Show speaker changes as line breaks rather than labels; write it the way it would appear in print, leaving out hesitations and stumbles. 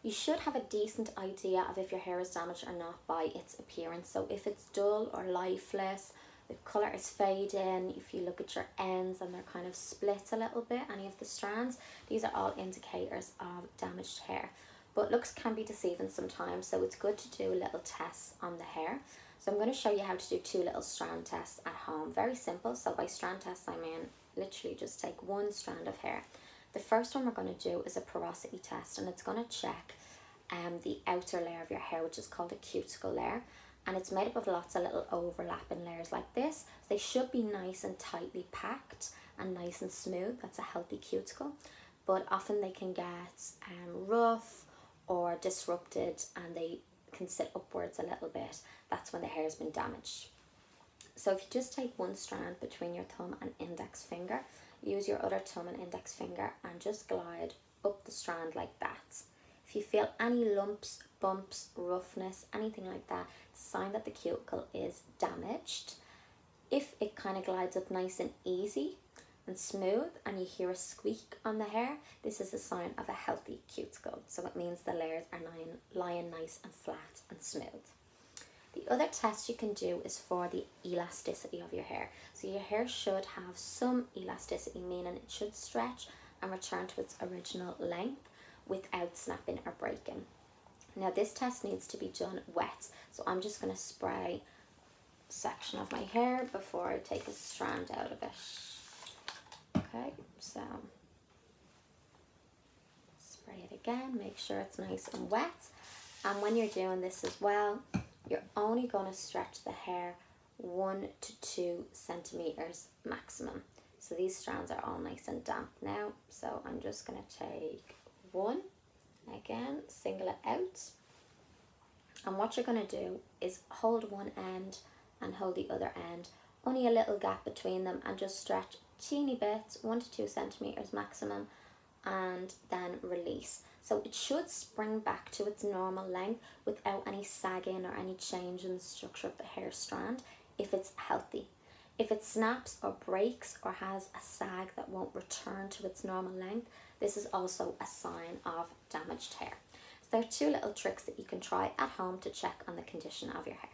You should have a decent idea of if your hair is damaged or not by its appearance. So if it's dull or lifeless, the colour is fading, if you look at your ends and they're kind of split a little bit, any of the strands, these are all indicators of damaged hair. But looks can be deceiving sometimes, so it's good to do little tests on the hair. So I'm going to show you how to do 2 little strand tests at home. Very simple. So by strand tests I mean literally just take 1 strand of hair. The first one we're going to do is a porosity test, and it's going to check the outer layer of your hair, which is called a cuticle layer. And it's made up of lots of little overlapping layers like this. They should be nice and tightly packed and nice and smooth. That's a healthy cuticle. But often they can get rough or disrupted, and they can sit upwards a little bit. That's when the hair has been damaged. So if you just take 1 strand between your thumb and index finger, use your other thumb and index finger and just glide up the strand like that. If you feel any lumps, bumps, roughness, anything like that, it's a sign that the cuticle is damaged. If it kind of glides up nice and easy and smooth and you hear a squeak on the hair, this is a sign of a healthy cuticle. So it means the layers are lying nice and flat and smooth. The other test you can do is for the elasticity of your hair. So your hair should have some elasticity, meaning it should stretch and return to its original length without snapping or breaking. Now this test needs to be done wet, so I'm just going to spray a section of my hair before I take a strand out of it. Okay, so spray it again, make sure it's nice and wet. And when you're doing this as well, you're only going to stretch the hair 1 to 2 centimeters maximum. So these strands are all nice and damp now, so I'm just going to take 1, again, single it out. And what you're going to do is hold one end and hold the other end, only a little gap between them, and just stretch teeny bits, 1 to 2 centimeters maximum, and then release. So it should spring back to its normal length without any sagging or any change in the structure of the hair strand if it's healthy. If it snaps or breaks or has a sag that won't return to its normal length, this is also a sign of damaged hair. So there are 2 little tricks that you can try at home to check on the condition of your hair.